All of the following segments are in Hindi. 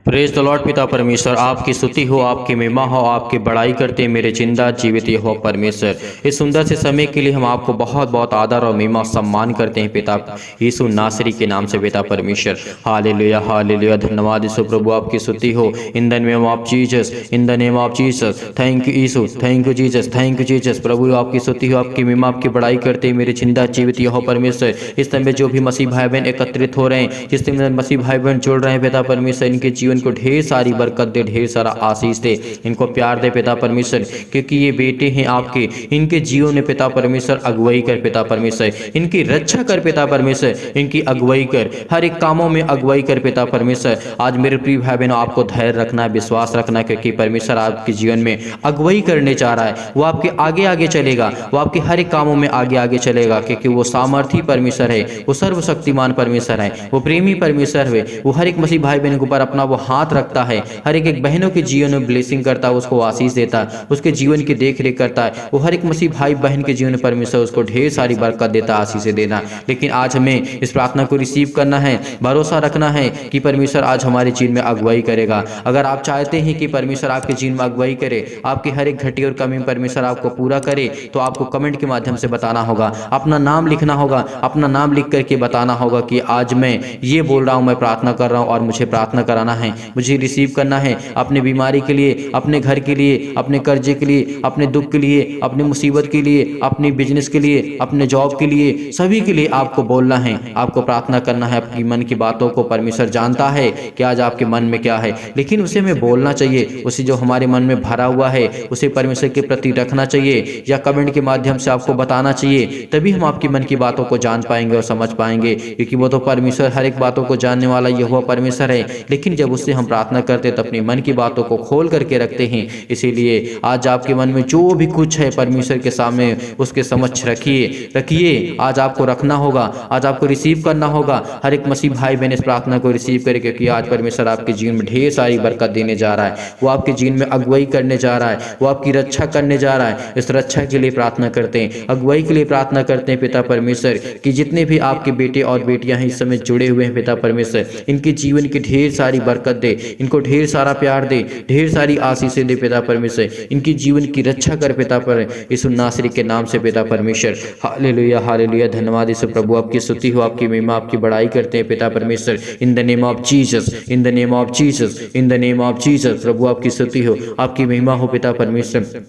Praise the Lord. पिता परमेश्वर आपकी स्तुति हो, आपकी महिमा हो, आपकी बड़ाई करते मेरे जिंदा जीवित हो परमेश्वर। इस सुंदर से समय के लिए हम आपको बहुत बहुत आदर और महिमा सम्मान करते हैं पिता यीशु नासरी के नाम से पिता परमेश्वर। Hallelujah hallelujah. धन्यवाद यीशु प्रभु, आपकी स्तुति हो। In the name of Jesus, in the name of Jesus. Thank you यीशु, thank you Jesus, thank you Jesus. प्रभु आपकी स्तुति हो, आपकी महिमा, आपकी बड़ाई करते हैं मेरे जिंदा जीवित हो परमेश्वर। इस समय जो भी मसीह भाई बहन एकत्रित हो रहे हैं, जिस समय मसीह भाई बहन जुड़ रहे हैं पिता परमेश्वर, इनके जीवन को ढेर सारी बरकत दे, ढेर सारा आशीष दे, इनको प्यार दे पिता परमेश्वर, क्योंकि ये बेटे हैं आपके। इनके जीवन में पिता परमेश्वर अगुवाई कर पिता परमेश्वर, इनकी रक्षा कर पिता परमेश्वर, इनकी अगुवाई कर, हर एक कामों में अगुवाई कर पिता परमेश्वर। आज मेरे प्रिय भाई बहनों, आपको धैर्य रखना है, विश्वास रखना है, क्योंकि परमेश्वर आपके जीवन में अगुवाई करने जा रहा है। वो आपके आगे आगे चलेगा, वो आपके हर एक कामों में आगे आगे चलेगा, क्योंकि वो सामर्थी परमेश्वर है, वो सर्वशक्तिमान परमेश्वर है, वो प्रेमी परमेश्वर है। वो हर एक मसीह भाई बहन के ऊपर अपना वो हाथ रखता है, हर एक बहनों के जीवन में ब्लेसिंग करता है, उसको आशीष देता है, उसके जीवन की देख रेख करता है। वो हर एक मसीह भाई बहन के जीवन में परमेश्वर उसको ढेर सारी बरकत देता है, आशीष देना। लेकिन आज हमें इस प्रार्थना को रिसीव करना है, भरोसा रखना है कि परमेश्वर आज हमारे जीवन में अगुवाई करेगा। अगर आप चाहते हैं कि परमेश्वर आपके जीवन में अगुवाई करे, आपकी हर एक घटी और कमी परमेश्वर आपको पूरा करे, तो आपको कमेंट के माध्यम से बताना होगा, अपना नाम लिखना होगा, अपना नाम लिख करके बताना होगा कि आज मैं ये बोल रहा हूँ, मैं प्रार्थना कर रहा हूँ और मुझे प्रार्थना कराना है, मुझे रिसीव करना है। अपने बीमारी के लिए, अपने घर के लिए, अपने कर्जे के लिए, अपने दुख के लिए, अपनी मुसीबत के लिए, अपनी बिजनेस के लिए, अपने जॉब के लिए, सभी के लिए आपको बोलना है, आपको प्रार्थना करना है। आपकी मन की बातों को परमेश्वर जानता है कि आज आपके मन में क्या है, लेकिन उसे हमें बोलना चाहिए। उसे जो हमारे मन में भरा हुआ है उसे परमेश्वर के प्रति रखना चाहिए, या कमेंट के माध्यम से आपको बताना चाहिए, तभी हम आपकी मन की बातों को जान पाएंगे और समझ पाएंगे, क्योंकि वो तो परमेश्वर हर एक बातों को जानने वाला यहोवा परमेश्वर है। लेकिन जब उससे हम प्रार्थना करते तो अपनी मन की बातों को खोल करके रखते हैं। इसीलिए आज आपके मन में जो भी कुछ है परमेश्वर के सामने उसके समक्ष रखिए। आज आपको रखना होगा, आज आपको रिसीव करना होगा। हर एक मसीह भाई बहन इस प्रार्थना को रिसीव करे, क्योंकि आज परमेश्वर आपके जीवन में ढेर सारी बरकत देने जा रहा है। वो आपके जीवन में अगुवाई करने जा रहा है, वो आपकी रक्षा करने जा रहा है। इस रक्षा के लिए प्रार्थना करते हैं, अगुवाई के लिए प्रार्थना करते हैं पिता परमेश्वर, कि जितने भी आपके बेटे और बेटियां हैं इस समय जुड़े हुए हैं पिता परमेश्वर, इनके जीवन की ढेर सारी बरकत दे, इनको ढेर सारा प्यार दे, ढेर सारी आशीषें दे पिता परमेश्वर, इनकी जीवन की रक्षा कर पिता पर यीशु नासरी के नाम से पिता परमेश्वर। Hallelujah hallelujah. धन्यवाद यीशु प्रभु, आपकी स्तुति हो, आपकी महिमा, आपकी बड़ाई करते हैं पिता परमेश्वर। In the name of Jesus, in the name of Jesus, in the name of Jesus. प्रभु आपकी स्तुति हो, आपकी महिमा हो पिता परमेश्वर।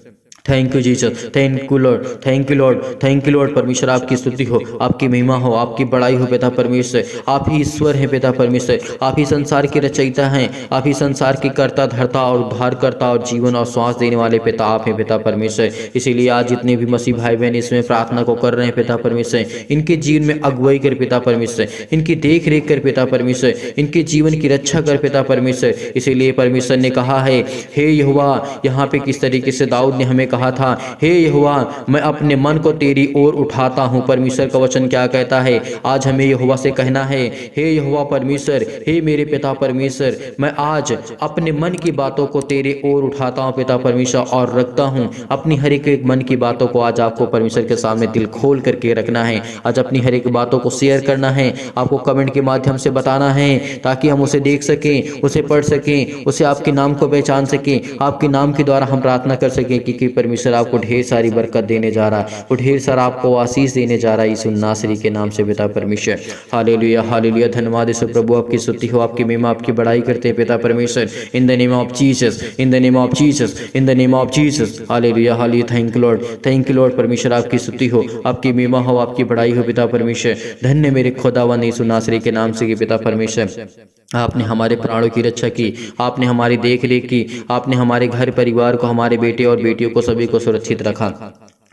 Thank you Jesus, thank you lord, thank you lord, thank you lord. परमेश्वर आपकी स्तुति हो, आपकी महिमा हो, आपकी बड़ाई हो पिता परमेश्वर। आप ही ईश्वर हैं पिता परमेश्वर, आप ही संसार के रचयिता हैं, आप ही संसार के कर्ता धर्ता और उद्धार करता और जीवन और श्वास देने वाले पिता आप हैं पिता परमेश्वर। इसीलिए आज जितने भी मसीह भाई बहन इसमें प्रार्थना को कर रहे हैं पिता परमेश्वर, इनके जीवन में अगुवाई कर पिता परमेश्वर, इनकी देख रेख कर पिता परमेश्वर, इनके जीवन की रक्षा कर पिता परमेश्वर। इसीलिए परमेश्वर ने कहा है, हे यहोवा, यहाँ पे किस तरीके से दाऊद ने हमें कहा था, हे यहोवा मैं अपने मन को तेरी ओर उठाता हूं। परमेश्वर का वचन क्या कहता है? आज हमें यहोवा से कहना है, हे यहोवा परमेश्वर, हे मेरे पिता परमेश्वर, मैं आज अपने मन की बातों को तेरे ओर उठाता हूं पिता परमेश्वर, और रखता हूं अपनी हर एक मन की बातों को। आज आपको परमेश्वर के सामने दिल खोल करके रखना है, आज अपनी हर एक बातों को शेयर करना है, आपको कमेंट के माध्यम से बताना है, ताकि हम उसे देख सकें, उसे पढ़ सकें, उसे आपके नाम को पहचान सकें, आपके नाम के द्वारा हम प्रार्थना कर सकें, क्योंकि परमेश्वर आपको ढेर सारी बरकत देने जा रहा है, वो ढेर सारा आपको आशीष देने जा रहा है यीशु नासरी के नाम से पिता परमेश्वर। Hallelujah hallelujah. धन्यवाद यीशु प्रभु, आपकी स्तुति हो, आपकी महिमा, आपकी बड़ाई करते हैं पिता परमेश्वर। In the name of Jesus, in the name of Jesus, in the name of Jesus. Hallelujah hallelujah. Thank you lord, thank you lord. परमेश्वर आपकी स्तुति हो, आपकी महिमा हो, आपकी बड़ाई हो पिता परमेश्वर। धन्य मेरे खुदावंद यीशु नासरी के नाम से पिता परमेश्वर, आपने हमारे प्राणों की रक्षा की, आपने हमारी देख रेख की, आपने हमारे घर परिवार को, हमारे बेटे और बेटियों को सभी को सुरक्षित रखा।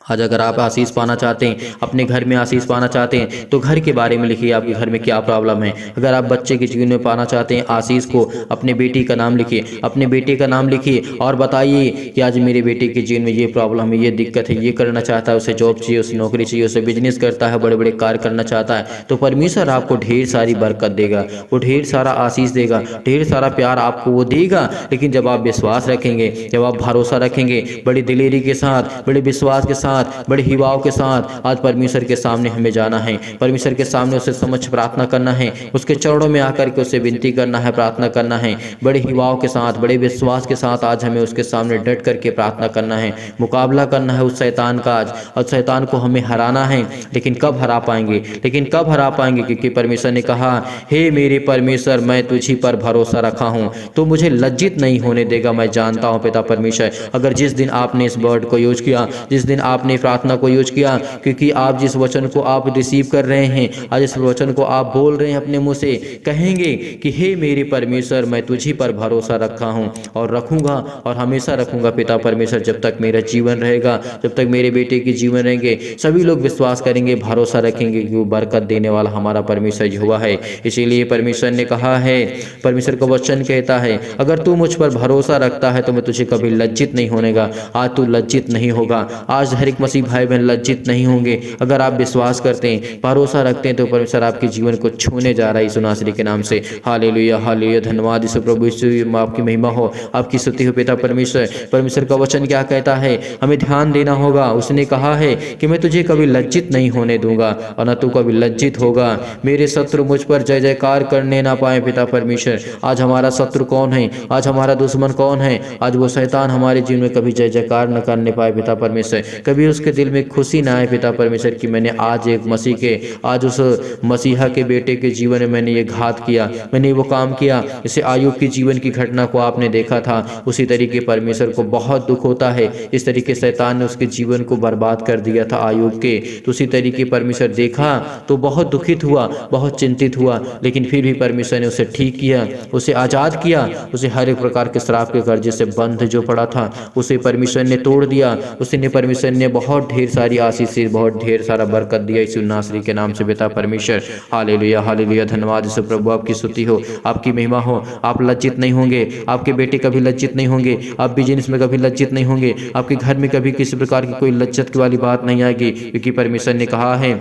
आज अगर आप आशीष पाना चाहते हैं, अपने घर में आशीष पाना चाहते हैं, तो घर के बारे में लिखिए, आपके घर में क्या प्रॉब्लम है। अगर आप बच्चे के जीवन में पाना चाहते हैं आशीष को, अपने बेटी का नाम लिखिए, अपने बेटे का नाम लिखिए, और बताइए कि आज मेरे बेटे के जीवन में ये प्रॉब्लम है, ये दिक्कत है, ये करना चाहता है, उसे जॉब चाहिए, उसे नौकरी चाहिए, उसे बिजनेस करता है, बड़े बड़े कार्य करना चाहता है, तो परमेश्वर आपको ढेर सारी बरकत देगा, वो ढेर सारा आशीष देगा, ढेर सारा प्यार आपको वो देगा। लेकिन जब आप विश्वास रखेंगे, जब आप भरोसा रखेंगे, बड़ी दिलेरी के साथ, बड़े विश्वास के साथ साथ, बड़े हिवाओं के साथ आज परमेश्वर के सामने हमें जाना है। परमेश्वर के सामने उसे समझ प्रार्थना करना है, उसके चरणों में आकर के उसे विनती करना है, प्रार्थना करना है। बड़े हिवाओं के साथ, बड़े विश्वास के साथ आज हमें उसके सामने डट करके प्रार्थना करना है, मुकाबला करना है उस शैतान का आज। और शैतान को हमें हराना है, लेकिन कब हरा पाएंगे? क्योंकि परमेश्वर ने कहा, हे मेरे परमेश्वर, मैं तुझी पर भरोसा रखा हूँ, तो मुझे लज्जित नहीं होने देगा। मैं जानता हूँ पिता परमेश्वर, अगर जिस दिन आपने इस वर्ड को यूज किया, जिस दिन आपने प्रार्थना को यूज किया, क्योंकि आप जिस वचन को आप रिसीव कर रहे हैं, आज इस वचन को आप बोल रहे हैं अपने मुंह से, कहेंगे कि हे मेरे परमेश्वर, मैं तुझी पर भरोसा रखा हूँ और रखूंगा और हमेशा रखूंगा पिता परमेश्वर। जब तक मेरा जीवन रहेगा, जब तक मेरे बेटे के जीवन रहेंगे, सभी लोग विश्वास करेंगे, भरोसा रखेंगे कि वो बरकत देने वाला हमारा परमेश्वर यहोवा है। इसीलिए परमेश्वर ने कहा है, परमेश्वर का वचन कहता है, अगर तू मुझ पर भरोसा रखता है तो मैं तुझे कभी लज्जित नहीं होने का। आज तू लज्जित नहीं होगा, आज हर एक मसीह भाई बहन लज्जित नहीं होंगे। अगर आप विश्वास करते हैं, भरोसा रखते हैं, तो परमेश्वर आपके जीवन को छूने जा रहा है यीशु नासरी के नाम से। हालेलुया, हालेलुया, धन्यवाद यीशु प्रभु, यीशु आपकी महिमा हो, आपकी स्तुति हो पिता परमेश्वर। परमेश्वर का वचन क्या कहता है, हमें ध्यान देना होगा। उसने कहा है कि मैं तुझे कभी लज्जित नहीं होने दूंगा और न तू कभी लज्जित होगा। मेरे शत्रु मुझ पर जय जयकार करने ना पाए पिता परमेश्वर। आज हमारा शत्रु कौन है? आज हमारा दुश्मन कौन है? आज वो शैतान हमारे जीवन में कभी जय जयकार न करने पाए पिता परमेश्वर। कभी उसके दिल में खुशी ना आए पिता परमेश्वर कि मैंने आज एक मसीह के, आज उस मसीहा के बेटे के जीवन में मैंने ये घात किया, मैंने वो काम किया। जैसे आयुब के जीवन की घटना को आपने देखा था, उसी तरीके परमेश्वर को बहुत दुख होता है। इस तरीके शैतान ने उसके जीवन को बर्बाद कर दिया था आयुब के, तो उसी तरीके परमेश्वर देखा तो बहुत दुखित हुआ, बहुत चिंतित हुआ, लेकिन फिर भी परमेश्वर ने उसे ठीक किया, उसे आज़ाद किया, उसे हर एक प्रकार के श्राप के कर्जे से बंध जो पड़ा था उसे परमेश्वर ने तोड़ दिया। उसे परमेश्वर ने बहुत ढेर सारी आशीष, बहुत ढेर सारा बरकत दिया यीशु नासरी के नाम से पिता परमेश्वर। हालेलुया, हालेलुया, धन्यवाद यीशु प्रभु, आपकी स्तुति हो, आपकी महिमा हो। आप लज्जित नहीं होंगे, आपके बेटे कभी लज्जित नहीं होंगे, आप बिजनेस में कभी लज्जित नहीं होंगे, आपके घर में कभी किसी प्रकार की कोई लज्जत वाली बात नहीं आएगी, क्योंकि परमेश्वर ने कहा है,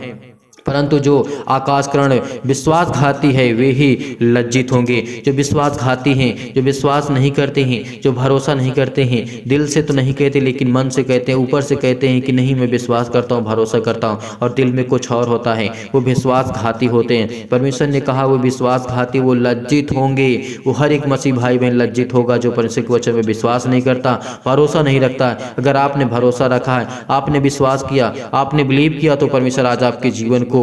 परंतु जो आकाशकरण विश्वासघाती है वे ही लज्जित होंगे। जो विश्वासघाती हैं, जो विश्वास नहीं करते हैं, जो भरोसा नहीं करते हैं, दिल से तो नहीं कहते लेकिन मन से कहते हैं, ऊपर से कहते हैं कि नहीं मैं विश्वास करता हूँ, भरोसा करता हूँ, और दिल में कुछ और होता है, वो विश्वासघाती होते हैं। परमेश्वर ने कहा वो विश्वासघाती, वो लज्जित होंगे। वो हर एक मसीह भाई बहन लज्जित होगा जो परमेश्वर के वचन में विश्वास नहीं करता, भरोसा नहीं रखता। अगर आपने भरोसा रखा है, आपने विश्वास किया, आपने बिलीव किया, तो परमेश्वर आज आपके जीवन को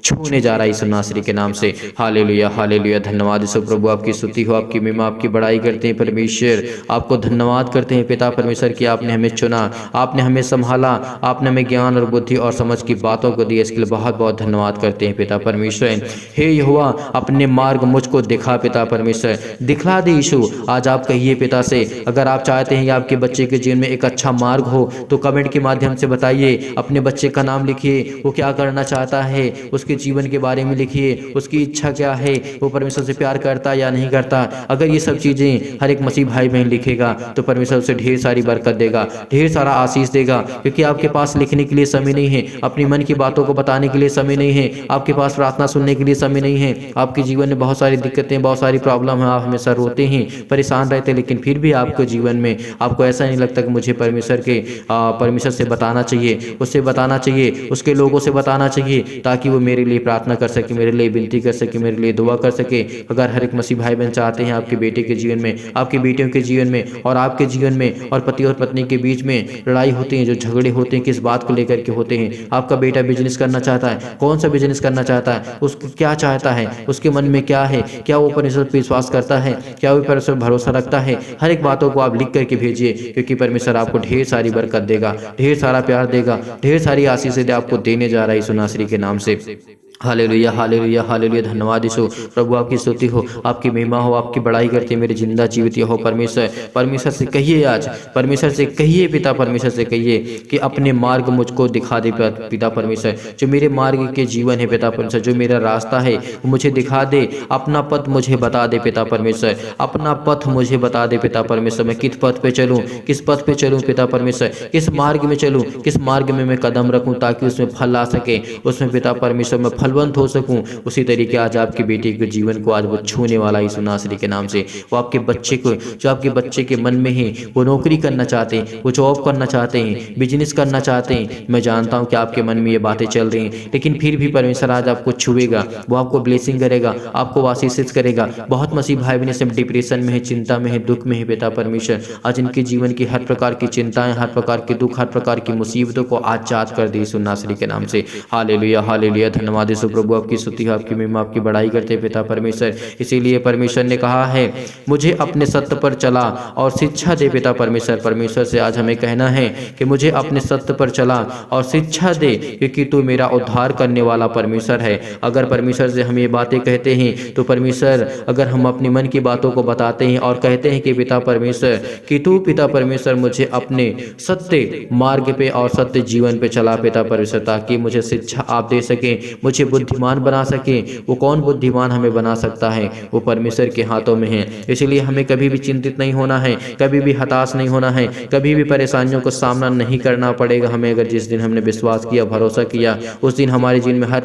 छूने जा रहा है यीशु नासरी के नाम से। हालेलुया, हालेलुया, धन्यवाद यीशु प्रभु, आपकी स्तुति हो, आपकी महिमा, आपकी बड़ाई करते हैं परमेश्वर। आपको धन्यवाद करते हैं पिता परमेश्वर कि आपने हमें चुना, आपने हमें संभाला, आपने हमें ज्ञान और बुद्धि और समझ की बातों को दी। इसके लिए बहुत बहुत धन्यवाद करते हैं पिता परमेश्वर। हे यहोवा, अपने मार्ग मुझको दिखा पिता परमेश्वर, दिखला दे यीशु। आज आप कहिए पिता से, अगर आप चाहते हैं कि आपके बच्चे के जीवन में एक अच्छा मार्ग हो तो कमेंट के माध्यम से बताइए। अपने बच्चे का नाम लिखिए, वो क्या करना चाहता है, उसके जीवन के बारे में लिखिए, उसकी इच्छा क्या है, वो परमेश्वर से प्यार करता या नहीं करता। अगर ये सब चीज़ें हर एक मसीह भाई बहन लिखेगा तो परमेश्वर उसे ढेर सारी बरकत देगा, ढेर सारा आशीष देगा। क्योंकि आपके पास लिखने के लिए समय नहीं है, अपनी मन की बातों को बताने के लिए समय नहीं है, आपके पास प्रार्थना सुनने के लिए समय नहीं है। आपके जीवन में बहुत सारी दिक्कतें, बहुत सारी प्रॉब्लम है, आप हमेशा रोते हैं, परेशान रहते हैं, लेकिन फिर भी आपके जीवन में आपको ऐसा नहीं लगता कि मुझे परमेश्वर से बताना चाहिए, उससे बताना चाहिए, उसके लोगों से बताना चाहिए, ताकि वो मेरे लिए प्रार्थना कर सके, मेरे लिए विनती कर सके, मेरे लिए दुआ कर सके। अगर हर एक मसीह भाई बहन चाहते हैं आपके बेटे के जीवन में, आपके बेटियों के जीवन में और आपके जीवन में और पति और पत्नी के बीच में लड़ाई होती है, जो झगड़े होते हैं, किस बात को लेकर के होते हैं। आपका बेटा बिजनेस करना चाहता है, कौन सा बिजनेस करना चाहता है, उसको क्या चाहता है, उसके मन में क्या है, क्या वो परमेश्वर पर विश्वास करता है, क्या वो परमेश्वर भरोसा रखता है। हर एक बातों को आप लिख करके भेजिए, क्योंकि परमेश्वर आपको ढेर सारी बरकत देगा, ढेर सारा प्यार देगा, ढेर सारी आशीष आपको देने जा रहा है यीशु नासरी के नाम से। हालेलुया, हालेलुया, हालेलुया, धन्यवाद यीशु प्रभु, आपकी स्तुति हो, आपकी महिमा हो, आपकी बड़ाई करते मेरे जिंदा जीवित हो परमेश्वर। परमेश्वर से कहिए, आज परमेश्वर से कहिए, पिता परमेश्वर से कहिए कि अपने मार्ग मुझको दिखा दे पिता परमेश्वर। जो मेरे मार्ग के जीवन है पिता परमेश्वर, जो मेरा रास्ता है वो मुझे दिखा दे, अपना पथ मुझे बता दे पिता परमेश्वर, अपना पथ मुझे बता दे पिता परमेश्वर। मैं किस पथ पे चलूँ, किस पथ पे चलूँ पिता परमेश्वर, किस मार्ग में चलूँ, किस मार्ग में मैं कदम रखूँ ताकि उसमें फल आ सके, उसमें पिता परमेश्वर मैं फल फलवंत हो सकूं, उसी तरीके आज आपकी बेटी के जीवन को आज वो छूने वाला यीशु नासरी के नाम से। वो आपके बच्चे को, जो आपके बच्चे के मन में है, वो नौकरी करना चाहते हैं, वो जॉब करना चाहते हैं, बिजनेस करना चाहते हैं। मैं जानता हूँ कि आपके मन में ये बातें चल रही हैं, लेकिन फिर भी परमेश्वर आज आपको छुएगा, वो आपको ब्लेसिंग करेगा, आपको आशीषित करेगा। बहुत मसीह भाई बहन सब डिप्रेशन में है, चिंता में है, दुख में है पिता परमेश्वर, आज इनके जीवन की हर प्रकार की चिंताएं, हर प्रकार के दुख, हर प्रकार की मुसीबतों को आज चाट कर दी यीशु नासरी के नाम से। हालेलुया हालेलुया, धन्यवाद यीशु प्रभु, आपकी स्तुति, आपकी महिमा, आपकी बड़ाई करते पिता परमेश्वर। इसीलिए परमेश्वर ने कहा है, मुझे अपने सत्य पर चला और शिक्षा दे पिता परमेश्वर। परमेश्वर से आज हमें कहना है कि मुझे अपने सत्य पर चला और शिक्षा दे, क्योंकि तू मेरा उद्धार करने वाला परमेश्वर है। अगर परमेश्वर से हम ये बातें कहते हैं तो परमेश्वर, अगर हम अपने मन की बातों को बताते हैं और कहते हैं कि पिता परमेश्वर, कि तू पिता परमेश्वर मुझे अपने सत्य मार्ग पे और सत्य जीवन पे चला पिता परमेश्वर, ताकि मुझे शिक्षा आप दे सके, मुझे बुद्धिमान बना सके। वो कौन बुद्धिमान हमें बना सकता है? वो परमेश्वर के हाथों में है। इसलिए हमें कभी भी चिंतित नहीं होना है, कभी भी हताश नहीं होना है, कभी भी परेशानियों को सामना नहीं करना पड़ेगा हमें। अगर जिस दिन हमने विश्वास किया, भरोसा किया, उस दिन हमारे जीवन में हर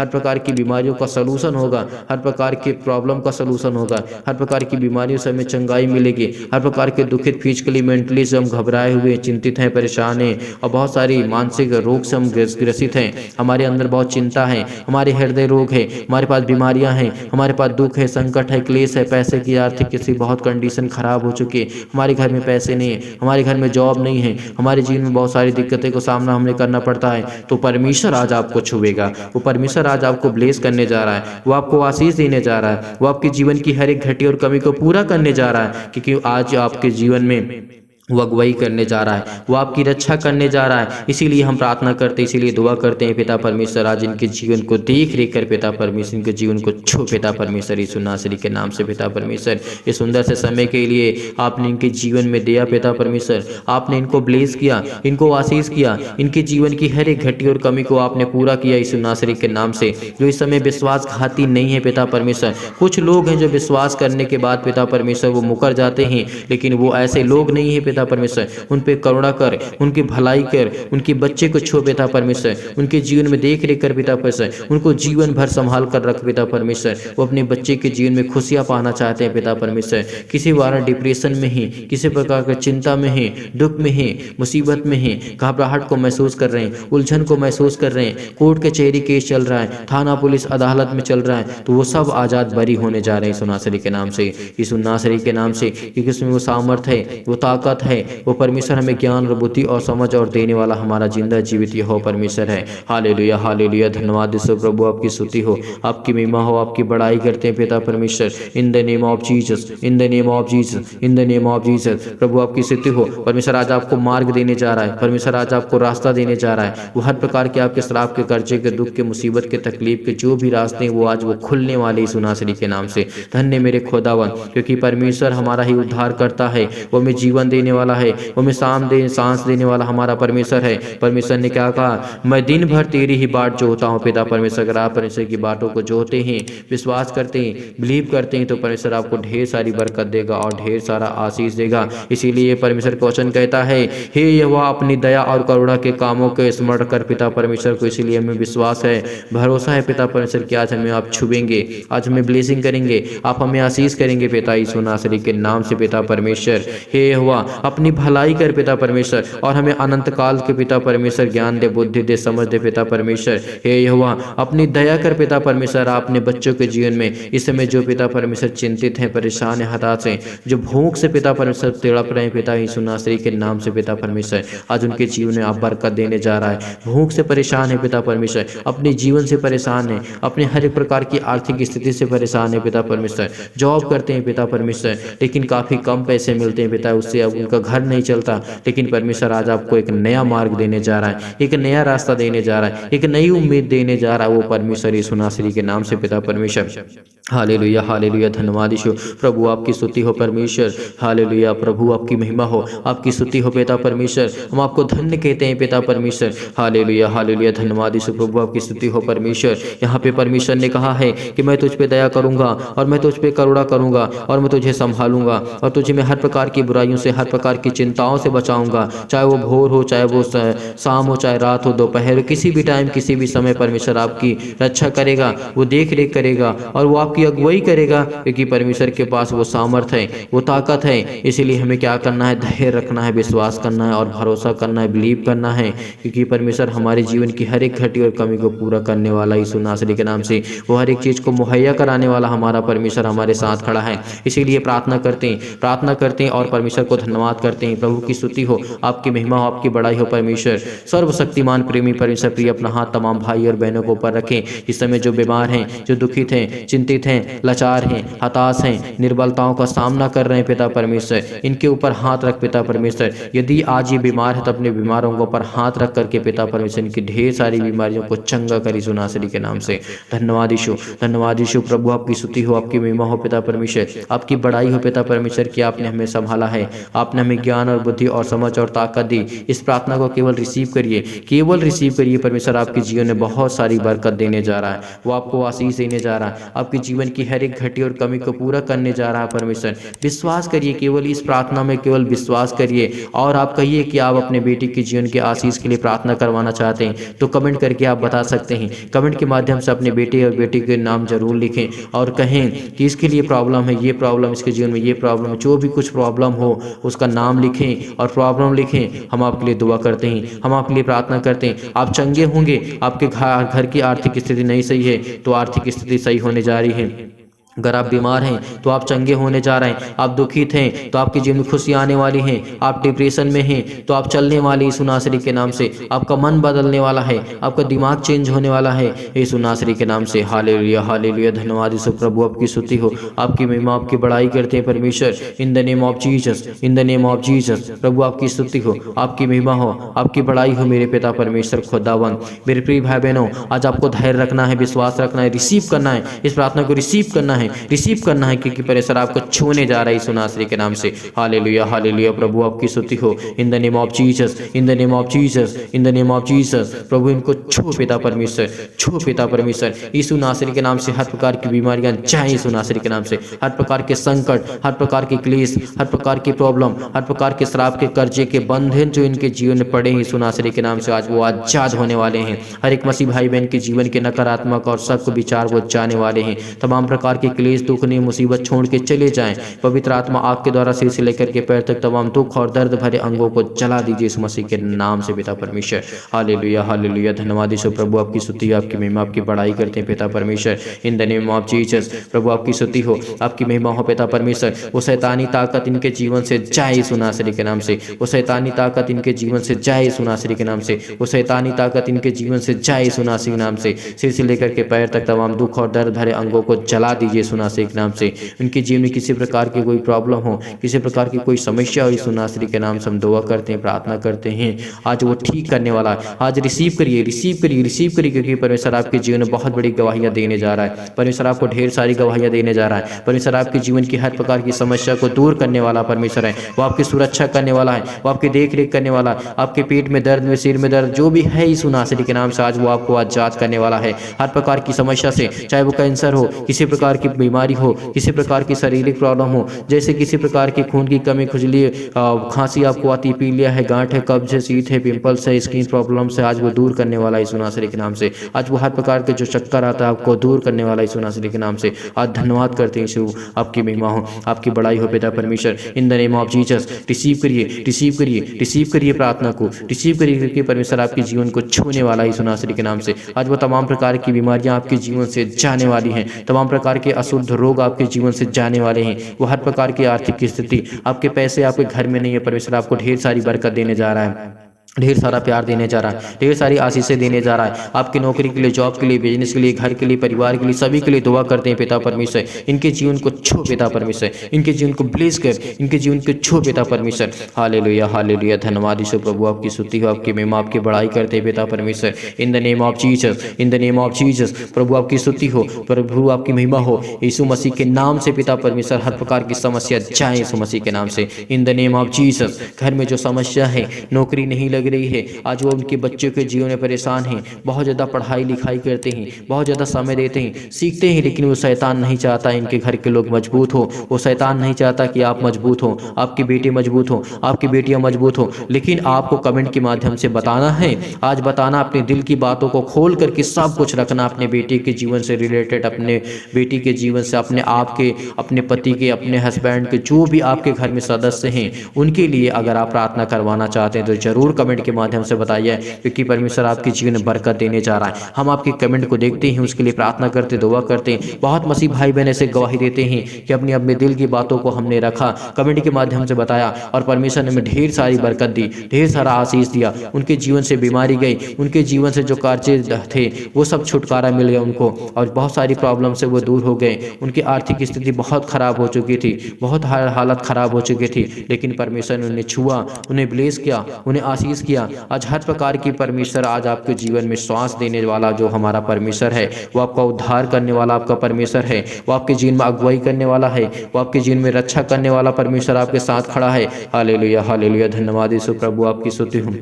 प्रकार की बीमारियों का सलूशन होगा, हर प्रकार के प्रॉब्लम का सलूशन होगा, हर प्रकार की बीमारियों से हमें चंगाई मिलेगी, हर प्रकार के दुखित फिजिकली मेंटली से हम घबराए हुए, चिंतित हैं, परेशान हैं और बहुत सारी मानसिक रोग से हम ग्रसित हैं। हमारे अंदर बहुत चिंता है, हमारे हृदय रोग है, हमारे पास बीमारियां हैं, हमारे पास दुख है, संकट है, क्लेश है, पैसे की आर्थिक किसी बहुत कंडीशन खराब हो चुकी है, हमारे घर में पैसे नहीं है, हमारे घर में जॉब नहीं है, हमारे जीवन में बहुत सारी दिक्कतें को सामना हमें करना पड़ता है। तो परमेश्वर आज आपको छुएगा, वो परमेश्वर आज आपको ब्लेस करने जा रहा है, वो आपको आशीष देने जा रहा है, वो आपके जीवन की हर एक घटी और कमी को पूरा करने जा रहा है, क्योंकि आज आपके जीवन में वो अगुवाई करने जा रहा है, वो आपकी रक्षा करने जा रहा है। इसीलिए हम प्रार्थना करते हैं, इसीलिए दुआ करते हैं, पिता परमेश्वर आज इनके जीवन को देख रेख कर पिता परमेश्वर, इनके जीवन को छू पिता परमेश्वर, यीशु नासरी के नाम से पिता परमेश्वर। इस सुंदर से समय के लिए आपने इनके जीवन में दिया पिता परमेश्वर, आपने इनको ब्लेस किया, इनको आशीष किया, इनके जीवन की हर एक घटी और कमी को आपने पूरा किया यीशु नासरी के नाम से। जो इस समय विश्वासघाती नहीं है पिता परमेश्वर, कुछ लोग हैं जो विश्वास करने के बाद पिता परमेश्वर वो मुकर जाते हैं, लेकिन वो ऐसे लोग नहीं है पिता परमेश्वर। उन पे करुणा कर, उनकी भलाई कर, उनके बच्चे को छो पिता परमेश्वर, उनके जीवन में देख रेख कर पिता परमेश्वर, उनको जीवन भर संभाल कर रख पिता परमेश्वर। वो अपने बच्चे के जीवन में खुशियां पाना चाहते हैं पिता परमेश्वर। किसी कारण डिप्रेशन में है, किसी प्रकार की चिंता में है, दुख में है, मुसीबत में है, घबराहट को महसूस कर रहे हैं, उलझन को महसूस कर रहे हैं, कोर्ट कचहरी केस चल रहा है, थाना पुलिस अदालत में चल रहा है, तो वो सब आजाद बरी होने जा रहे हैं यीशु नासरी के नाम से, यीशु नासरी के नाम से। क्योंकि उसमें वो सामर्थ है, वो ताकत है, वो परमेश्वर हमें ज्ञान और बुद्धि और समझ और देने वाला हमारा जिंदा जीवित यहोवा परमेश्वर है। हालेलुया हालेलुया, धन्यवाद यीशु प्रभु, आपकी स्तुति हो, आपकी महिमा हो, आपकी बड़ाई करते हैं पिता परमेश्वर। In the name of Jesus, in the name of Jesus, in the name of Jesus. प्रभु आपकी स्तुति हो। परमेश्वर आज आपको मार्ग देने जा रहा है, परमेश्वर आज आपको रास्ता देने जा रहा है। वो हर प्रकार के आपके श्राप के, कर्जे के, दुख के, मुसीबत के, तकलीफ के जो भी रास्ते हैं वो आज वो खुलने वाले यीशु नासरी के नाम से। धन्य मेरे खुदावन, क्योंकि परमेश्वर हमारा ही उद्धार करता है, वो हमें जीवन देने वाला है, वो हमें सांस देने वाला हमारा परमेश्वर है। परमेश्वर ने क्या कहा, मैं दिन भर तेरी ही बाट जोहता हूँ पिता परमेश्वर। अगर आप परमेश्वर की बातों को जोहते हैं, विश्वास करते हैं, बिलीव करते हैं, तो परमेश्वर आपको ढेर सारी बरकत देगा और ढेर सारा आशीष देगा। इसीलिए परमेश्वर का वचन कहता है, हे यहोवा अपनी दया और करुणा के कामों के स्मरण कर पिता परमेश्वर को। इसीलिए हमें विश्वास है, भरोसा है पिता परमेश्वर कि आज हमें आप छुएंगे, आज हमें ब्लेसिंग करेंगे, आप हमें आशीष करेंगे पिता यीशु नासरी के नाम से पिता परमेश्वर। हे यहोवा अपनी भलाई कर पिता परमेश्वर, और हमें अनंत काल के पिता परमेश्वर ज्ञान दे, बुद्धि दे, समझ दे पिता परमेश्वर। हे यहोवा अपनी दया कर पिता परमेश्वर, अपने बच्चों के जीवन में इस समय जो पिता परमेश्वर चिंतित हैं, परेशान हैं, हताश हैं, जो भूख से पिता परमेश्वर तड़प रहे हैं पिता यीशु नासरी के नाम से पिता परमेश्वर, आज उनके जीवन में आप बरकत देने जा रहा है। भूख से परेशान है पिता परमेश्वर, अपने जीवन से परेशान है, अपने हर एक प्रकार की आर्थिक स्थिति से परेशान है पिता परमेश्वर। जॉब करते हैं पिता परमेश्वर, लेकिन काफी कम पैसे मिलते हैं पिता, उससे अब उनका घर नहीं चलता, लेकिन परमेश्वर आज आपको एक नया मार्ग देने जा रहा है, एक नया रास्ता देने जा रहा है, एक नई उम्मीद देने जा रहा है, वो परमेश्वर यीशु नासरी के नाम से पिता परमेश्वर। हालेलुया हालेलुया, धन्यवाद यीशु। प्रभु आपकी स्तुति हो परमेश्वर। हालेलुया, प्रभु आपकी महिमा हो, आपकी स्तुति हो पिता परमेश्वर। हम आपको धन्य कहते हैं पिता परमेश्वर। हालेलुया हालेलुया, धन्यवाद यीशु। प्रभु आपकी स्तुति हो परमेश्वर। यहाँ पे परमेश्वर ने कहा है कि मैं तुझ पे दया करूंगा और मैं तुझ पे करुणा करूंगा और मैं तुझे संभालूंगा और तुझे मैं हर प्रकार की बुराइयों से, हर प्रकार की चिंताओं से बचाऊंगा। चाहे वो भोर हो, चाहे वो शाम हो, चाहे रात हो, दोपहर हो, किसी भी टाइम, किसी भी समय परमेश्वर आपकी रक्षा करेगा, वो देख रेख करेगा और वो आपकी अगुवाई करेगा, क्योंकि परमेश्वर के पास वो सामर्थ है, वो ताकत है। इसीलिए हमें क्या करना है? धैर्य रखना है, विश्वास करना है और भरोसा करना है, बिलीव करना है, क्योंकि परमेश्वर हमारे जीवन की हर एक घटी और कमी को पूरा करने वाला यीशु नासरी के नाम से, वो हर एक चीज़ को मुहैया कराने वाला हमारा परमेश्वर हमारे साथ खड़ा है। इसीलिए प्रार्थना करते हैं और परमेश्वर को धन्यवाद करते हैं। प्रभु की स्तुति हो, आपकी महिमा हो, आपकी बड़ाई हो परमेश्वर। सर्वशक्तिमान प्रेमी परमेश्वर प्रिय अपना हाथ तमाम भाई और बहनों को ऊपर रखें। इस समय जो बीमार हैं, जो दुखित हैं, चिंतित हैं, लाचार हैं, हताश हैं, निर्बलताओं का सामना कर रहे हैं पिता परमेश्वर, इनके ऊपर हाथ रख पिता परमेश्वर। यदि आज ये बीमार है तो अपने बीमारों के ऊपर हाथ रख करके पिता परमेश्वर इनकी ढेर सारी बीमारियों को चंगा करी यीशु नासरी के नाम से। धन्यवाद यीशु, धन्यवाद यीशु। प्रभु आपकी स्तुति हो, आपकी महिमा हो पिता परमेश्वर, आपकी बड़ाई हो पिता परमेश्वर कि आपने हमें संभाला है, आपने हमें ज्ञान और बुद्धि और समझ और ताकत दी। इस प्रार्थना को केवल रिसीव करिए, केवल रिसीव करिए। परमेश्वर आपके जीवन में बहुत सारी बरकत देने जा रहा है, वो आपको आशीष देने जा रहा है, आपके जीवन की हर एक घटी और कमी को पूरा करने जा रहा है परमेश्वर। विश्वास करिए, केवल इस प्रार्थना में केवल विश्वास करिए और आप कहिए कि आप अपने बेटे के जीवन के आशीष के लिए प्रार्थना करवाना चाहते हैं तो कमेंट करके आप बता सकते हैं। कमेंट के माध्यम से अपने बेटे और बेटी के नाम जरूर लिखें और कहें कि इसके लिए प्रॉब्लम है, ये प्रॉब्लम, इसके जीवन में ये प्रॉब्लम है, जो भी कुछ प्रॉब्लम हो उसका नाम लिखें और प्रॉब्लम लिखें। हम आपके लिए दुआ करते हैं, हम आपके लिए प्रार्थना करते हैं। आप चंगे होंगे, आपके घर की आर्थिक स्थिति नहीं सही है तो आर्थिक स्थिति सही होने जा रही है। अगर आप बीमार हैं तो आप चंगे होने जा रहे हैं, आप दुखित हैं तो आपके जीवन में खुशी आने वाली है, आप डिप्रेशन में हैं तो आप चलने वाले यीशु नासरी के नाम से, आपका मन बदलने वाला है, आपका दिमाग चेंज होने वाला है यीशु नासरी के नाम से। हालेलुया हालेलुया, धन्यवाद यीशु। प्रभु आपकी स्तुति हो, आपकी महिमा, आपकी बड़ाई करते हैं परमेश्वर। In the name of Jesus, in the name of Jesus. प्रभु आपकी स्तुति हो, आपकी महिमा हो, आपकी बड़ाई हो मेरे पिता परमेश्वर खुदावन। मेरे प्रिय भाई बहनों, आज आपको धैर्य रखना है, विश्वास रखना है, रिसीव करना है, इस प्रार्थना को रिसीव करना है, रिसीव करना है, क्योंकि परमेश्वर आपको छूने जा रहा है यीशु नासरी के नाम से। हालेलुया हालेलुया, प्रभु आपकी स्तुति हो। In the name of Jesus, in the name of Jesus, in the name of Jesus. प्रभु इनको छू पिता परमेश्वर, छू पिता परमेश्वर यीशु नासरी के नाम से। हर प्रकार की बीमारियां जाए यीशु नासरी के नाम से, हर प्रकार के संकट, हर प्रकार के क्लेश, हर प्रकार की प्रॉब्लम, हर प्रकार के श्राप के कर्जे के बंधन जो इनके जीवन में पड़े हैं यीशु नासरी के नाम से, आज वो आजाद होने वाले हैं। हर एक मसीह भाई बहन के जीवन के नकारात्मक और शक विचार वो जाने वाले हैं। तमाम प्रकार के क्लेश, दुख, मुसीबत छोड़ के चले जाएं। पवित्र आत्मा आग के द्वारा सिर से लेकर के पैर तक तमाम दुख और दर्द भरे अंगों को जला दीजिए इस मसीह के नाम से पिता परमेश्वर। हालेलुया हालेलुया, धन्यवाद यीशु। प्रभु आपकी स्तुति, आपकी महिमा, आपकी बड़ाई करते हैं पिता परमेश्वर। In the name of Jesus. प्रभु आपकी स्तुति हो, आपकी महिमा हो पिता परमेश्वर। वो शैतानी ताकत इनके जीवन से जाए यीशु नासरी के नाम से, वो शैतानी ताकत इनके जीवन से जाए यीशु नासरी के नाम से, वो शैतानी ताकत इनके जीवन से जाए यीशु नासरी के नाम से। सिर से लेकर के पैर तक तमाम दुख और दर्द भरे अंगों को जला दीजिए यीशु नासरी के नाम से। उनके जीवन में किसी प्रकार की कोई प्रॉब्लम हो, किसी प्रकार की कोई समस्या हो, यीशु नासरी के नाम से हम दुआ करते हैं, प्रार्थना करते हैं। आज वो ठीक करने वाला है। आज रिसीव करिए, रिसीव करिए, रिसीव करिए, क्योंकि परमेश्वर आपके जीवन में बहुत बड़ी गवाहियां देने जा रहा है। परमेश्वर आपको ढेर सारी गवाहियां देने जा रहा है। परमेश्वर आपके जीवन की हर प्रकार की समस्या को दूर करने वाला परमेश्वर है। वो आपकी सुरक्षा करने वाला है, वो आपकी देख रेख करने वाला है। आपके पेट में दर्द, में सिर में दर्द जो भी है यीशु नासरी के नाम से, आज वो आपको आजाद करने वाला है। हर प्रकार की समस्या से, चाहे वो कैंसर हो, किसी प्रकार की बीमारी हो, किसी प्रकार की शारीरिक प्रॉब्लम हो, जैसे किसी प्रकार की खून की कमी, खुजली, खांसी आपको आती, पीलिया है, गांठ है, कब्ज है, शीत है, पिंपल्स है, स्किन प्रॉब्लम से, आज वो दूर करने वाला यीशु नासरी के नाम से। आज वो हर प्रकार के जो चक्कर आता है आपको दूर करने वाला यीशु नासरी के नाम से। आज धन्यवाद करते हैं यीशु, आपकी महिमा हो, आपकी बड़ाई हो पिता परमेश्वर। In the name of Jesus. Receive करिए, रिसीव करिए, रिसीव करिए प्रार्थना को, रिसीव करिए, क्योंकि परमेश्वर आपके जीवन को छूने वाला यीशु नासरी के नाम से। आज वो तमाम प्रकार की बीमारियां आपके जीवन से जाने वाली हैं, तमाम प्रकार के अशुद्ध रोग आपके जीवन से जाने वाले हैं। वो हर प्रकार की आर्थिक स्थिति, आपके पैसे आपके घर में नहीं है, परमेश्वर आपको ढेर सारी बरकत देने जा रहा है। ढेर सारा प्यार देने जा रहा है, ढेर सारी आशीषें देने जा रहा है। आपकी नौकरी के लिए, जॉब के लिए, बिजनेस के लिए, घर के लिए, परिवार के लिए, सभी के लिए दुआ करते हैं पिता परमेश्वर। इनके जीवन को छू पिता परमेश्वर, इनके जीवन को ब्लेस कर, इनके जीवन को छू पिता परमेश्वर। हालेलुया हालेलुया, धन्यवाद यीशु प्रभु, आपकी स्तुति हो, आपकी महिमा, आपकी बड़ाई करते हैं पिता परमेश्वर। In the name of Jesus, in the name of Jesus प्रभु, आपकी स्तुति हो प्रभु, आपकी महिमा हो यीशु मसीह के नाम से पिता परमेश्वर। हर प्रकार की समस्या जाए यीशु मसीह के नाम से, इन द नेम ऑफ जीसस। घर में जो समस्या है, नौकरी नहीं लग रही है, आज वो उनके बच्चों के जीवन में परेशान हैं, बहुत ज़्यादा पढ़ाई लिखाई करते हैं, बहुत ज़्यादा समय देते हैं, सीखते हैं, लेकिन वो शैतान नहीं चाहता इनके घर के लोग मजबूत हो। वो शैतान नहीं चाहता कि आप मजबूत हो, आपकी बेटी मजबूत हो, आपकी बेटियां मजबूत हो। लेकिन आपको कमेंट के माध्यम से बताना है, आज बताना, अपने दिल की बातों को खोल करके सब कुछ रखना, अपने बेटी के जीवन से रिलेटेड, अपने बेटी के जीवन से, अपने आप के, अपने पति के, अपने हस्बैंड के, जो भी आपके घर में सदस्य हैं उनके लिए अगर आप प्रार्थना करवाना चाहते हैं तो जरूर कमेंट के माध्यम से बताइए, क्योंकि परमेश्वर आपके जीवन में बरकत देने जा रहा है। हम आपके कमेंट को देखते हैं, उसके लिए प्रार्थना करते, दुआ करते हैं। बहुत मसीह भाई बहन ऐसे गवाही देते हैं कि अपने अपने दिल की बातों को हमने रखा, कमेंट के माध्यम से बताया और परमेश्वर ने हमें ढेर सारी बरकत दी, ढेर सारा आशीष दिया। उनके जीवन से बीमारी गई, उनके जीवन से जो कार्य थे वो सब छुटकारा मिल गया उनको, और बहुत सारी प्रॉब्लम से वो दूर हो गए। उनकी आर्थिक स्थिति बहुत खराब हो चुकी थी, बहुत हालत खराब हो चुकी थी, लेकिन परमेश्वर ने उन्हें छुआ, उन्हें ब्लेस किया, उन्हें आशीष किया। आज हर प्रकार की परमेश्वर आज आपके जीवन में श्वास देने वाला जो हमारा परमेश्वर है, वो आपका उद्धार करने वाला आपका परमेश्वर है, वो आपके जीवन में अगुवाई करने वाला है, वो आपके जीवन में रक्षा करने वाला परमेश्वर आपके साथ खड़ा है। हालेलुया हालेलुया, धन्यवाद यीशु प्रभु, आपकी स्तुति हो,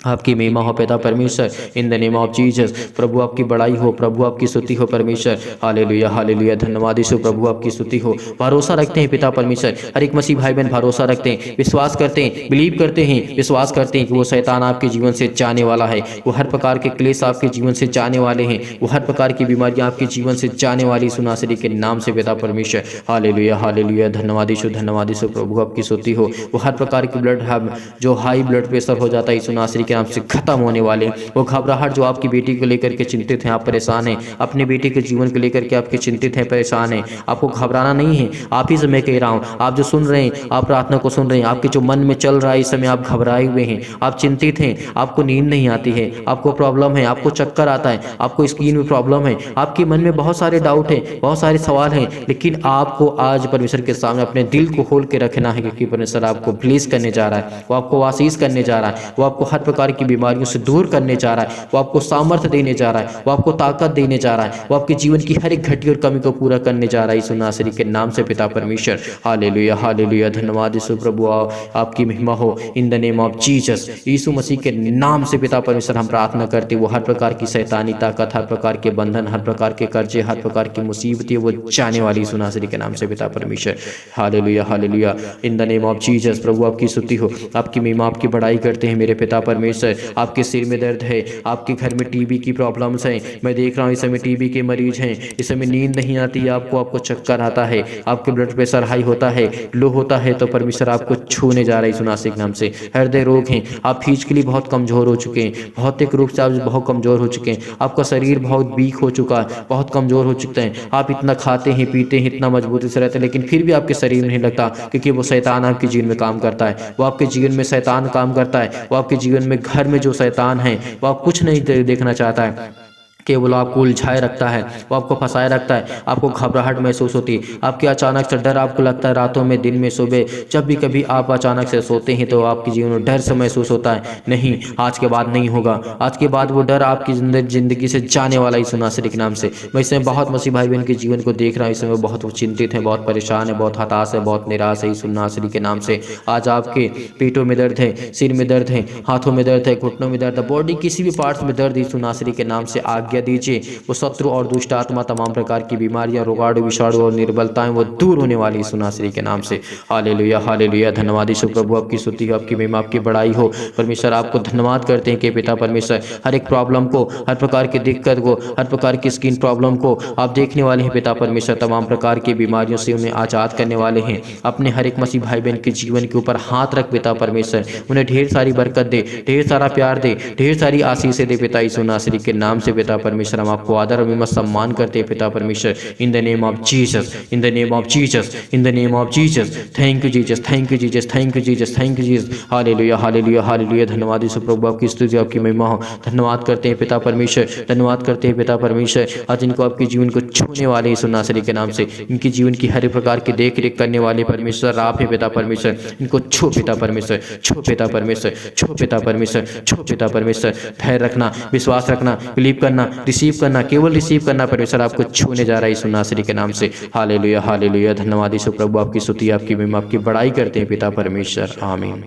आपकी महिमा हो पिता परमेश्वर। In the name of Jesus प्रभु, आपकी बड़ाई हो प्रभु, आपकी स्तुति हो परमेश्वर। हालेलुया हालेलुया, धन्यवाद यीशु प्रभु, आपकी स्तुति हो। भरोसा रखते हैं पिता परमेश्वर, हर एक मसीह भाई बहन भरोसा रखते हैं, विश्वास करते हैं, बिलीव करते हैं, विश्वास करते हैं कि वो शैतान आपके जीवन से जाने वाला है, वो हर प्रकार के क्लेश आपके जीवन से जाने वाले हैं, वो हर प्रकार की बीमारियां आपके जीवन से जाने वाली सुनासरी के नाम से पिता परमेश्वर। हालेलुया हालेलुया, धन्यवाद यीशु प्रभु, आपकी स्तुति हो। वो हर प्रकार की जो हाई ब्लड प्रेशर हो जाता है सुनासरी के नाम से खत्म होने वाले, वो घबराहट जो आपकी बेटी को लेकर के चिंतित हैं, आप परेशान हैं, अपने बेटे के जीवन को लेकर के आपके चिंतित हैं, परेशान हैं, आपको घबराना नहीं है। आप ही से मैं कह रहा हूँ, आप जो सुन रहे हैं, आप प्रार्थना को सुन रहे हैं, आपके जो मन में चल रहा है इस समय, आप घबराए हुए हैं, आप चिंतित हैं, आपको नींद नहीं आती है, आपको प्रॉब्लम है, आपको चक्कर आता है, आपको स्किन में प्रॉब्लम है, आपके मन में बहुत सारे डाउट हैं, बहुत सारे सवाल हैं, लेकिन आपको आज परमेश्वर के सामने अपने दिल को खोल के रखना है, क्योंकि परमेश्वर आपको ब्लेस करने जा रहा है, वो आपको आशीष करने जा रहा है, वो आपको हर प्रकार की बीमारियों से दूर करने जा रहा है, वो आपको सामर्थ्य देने जा रहा है, वो आपको ताकत देने जा रहा है, वो आपके जीवन की हर एक घटी और कमी को पूरा करने जा रहा है यीशु नासरी के नाम से पिता परमेश्वर। हालेलुया हालेलुया, धन्यवाद यीशु प्रभु, आपकी महिमा हो। In the name of Jesus, यीशु मसीह के नाम से पिता परमेश्वर हम प्रार्थना करते, वो हर प्रकार की शैतानी ताकत, हर प्रकार के बंधन, हर प्रकार के कर्जे, हर प्रकार की मुसीबतें वो जाने वाली यीशु नासरी के नाम से पिता परमेश्वर। Hallelujah hallelujah, in the name of Jesus प्रभु, आपकी स्तुति हो, आपकी महिमा, आपकी बड़ाई करते हैं मेरे पिता परमेश्वर। आपके सिर में दर्द है, आपके घर में टीबी की प्रॉब्लम्स हैं, मैं देख रहा हूँ इस समय टीबी के मरीज हैं, इस समय नींद नहीं आती है आपको चक्कर आता है, आपके ब्लड प्रेशर हाई होता है, लो होता है, तो परमेश्वर आपको छूने जा रहा है यीशु नासरी के नाम से। हृदय रोग हैं, आप फिजिकली बहुत कमजोर हो चुके हैं, भौतिक रूप से आप बहुत कमजोर हो चुके हैं, आपका शरीर बहुत वीक हो चुका है, बहुत कमजोर हो चुके हैं, आप इतना खाते हैं पीते हैं, इतना मजबूती से रहते हैं, लेकिन फिर भी आपके शरीर में नहीं लगता, क्योंकि वो शैतान आपके जीवन में काम करता है, वो आपके जीवन में शैतान काम करता है, वो आपके जीवन में घर में जो शैतान है वो आप कुछ नहीं देखना चाहता है, केवल आपको उलझाए रखता है, वो आपको फंसाए रखता है, आपको घबराहट महसूस होती है, आपके अचानक से डर आपको लगता है, रातों में, दिन में, सुबह जब भी कभी आप अचानक से सोते हैं तो आपके जीवन में डर से महसूस होता है, नहीं आज के बाद नहीं होगा, आज के बाद वो डर आपकी ज़िंदगी से जाने वाला यीशु नासरी के नाम से। मैं इसमें बहुत मसीह भाई बहन के जीवन को देख रहा हूँ, इसमें बहुत चिंतित है, बहुत परेशान है, बहुत हताश है, बहुत निराश है यीशु नासरी के नाम से। आज आपके पेटों में दर्द है, सिर में दर्द है, हाथों में दर्द है, घुटनों में दर्द है, बॉडी किसी भी पार्ट्स में दर्द, यीशु नासरी के नाम से आज्ञा दीजिए, वो शत्रु और दुष्ट आत्मा, तमाम प्रकार की बीमारियां, रोगाणु, विषाणु और निर्बलताएं वो दूर होने वाली यीशु नासरी के नाम से। हालेलुया हालेलुया, धन्यवाद यीशु प्रभु, आपकी स्तुति हो, आपकी महिमा, आपकी बड़ाई हो परमेश्वर। आपको धन्यवाद करते हैं कि पिता परमेश्वर हर एक प्रॉब्लम को, हर प्रकार की दिक्कत को, हर प्रकार की स्किन प्रॉब्लम को आप देखने वाले हैं पिता परमेश्वर, तमाम प्रकार की बीमारियों से उन्हें आजाद करने वाले हैं। अपने हर एक मसीह भाई बहन के जीवन के ऊपर हाथ रख पिता परमेश्वर, उन्हें ढेर सारी बरकत दे, ढेर सारा प्यार दे, ढेर सारी आशीष दे पिता यीशु नासरी के नाम से पिता परमेश्वर। हम आपको आदर और महिमा सम्मान करते हैं पिता परमेश्वर। In the name of Jesus, in the name of Jesus, in the name of Jesus. Thank you Jesus, thank you Jesus, thank you Jesus, thank you Jesus. Hallelujah, hallelujah, hallelujah. धन्यवाद यीशु प्रभु, आपकी स्तुति, आपकी महिमा हो। धन्यवाद करते हैं पिता परमेश्वर, धन्यवाद करते हैं पिता परमेश्वर। आज इनको आपके जीवन को छूने वाले यीशु नासरी के नाम से, इनके जीवन की हर प्रकार की देख रेख करने वाले परमेश्वर आप है पिता परमेश्वर। इनको छो पिता परमेश्वर, छो पिता परमेश्वर, छो पिता परमेश्वर, छो पिता परमेश्वर। धैर्य रखना, विश्वास रखना, बिलीव करना, रिसीव करना, केवल रिसीव करना। परमेश्वर आपको छूने जा रहा है यीशु नासरी के नाम से। Hallelujah, hallelujah. धन्यवाद यीशु प्रभु, आपकी स्तुति, आपकी महिमा, आपकी बड़ाई करते हैं पिता परमेश्वर। आमीन।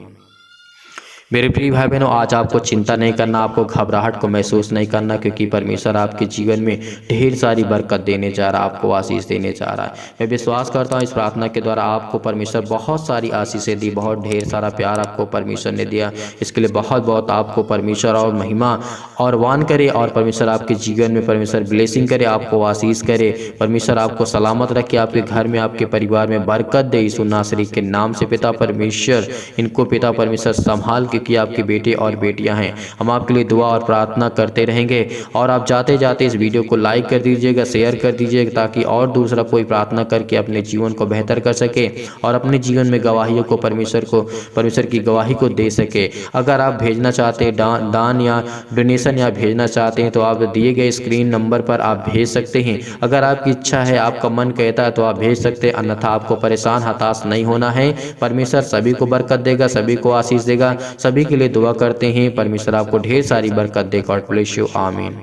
मेरे प्रिय भाई बहनों, आज आपको चिंता नहीं करना, आपको घबराहट को महसूस नहीं करना, क्योंकि परमेश्वर आपके जीवन में ढेर सारी बरकत देने जा रहा है, आपको आशीष देने जा रहा है। मैं विश्वास करता हूँ इस प्रार्थना के द्वारा आपको परमेश्वर बहुत सारी आशीषें दी, बहुत ढेर सारा प्यार आपको परमेश्वर ने दिया। इसके लिए बहुत बहुत आपको परमेश्वर और महिमा और वान करे, और परमेश्वर आपके जीवन में परमेश्वर ब्लेसिंग करे, आपको आशीष करे। परमेश्वर आपको सलामत रखे, आपके घर में, आपके परिवार में बरकत दे यीशु नासरी के नाम से। पिता परमेश्वर इनको पिता परमेश्वर संभाल के, कि आपके बेटे और बेटियां हैं। हम आपके लिए दुआ और प्रार्थना करते रहेंगे। और आप जाते जाते इस वीडियो को लाइक कर दीजिएगा, शेयर कर दीजिएगा, ताकि और दूसरा कोई प्रार्थना करके अपने जीवन को बेहतर कर सके और अपने जीवन में गवाहियों को परमेश्वर की गवाही को दे सके। अगर आप भेजना चाहते हैं दान या डोनेशन या भेजना चाहते हैं, तो आप दिए गए स्क्रीन नंबर पर आप भेज सकते हैं। अगर आपकी इच्छा है, आपका मन कहता है, तो आप भेज सकते हैं, अन्यथा आपको परेशान हताश नहीं होना है। परमेश्वर सभी को बरकत देगा, सभी को आशीष देगा। सभी के लिए दुआ करते हैं, परमेश्वर आपको ढेर सारी बरकत दे। God bless you. आमीन।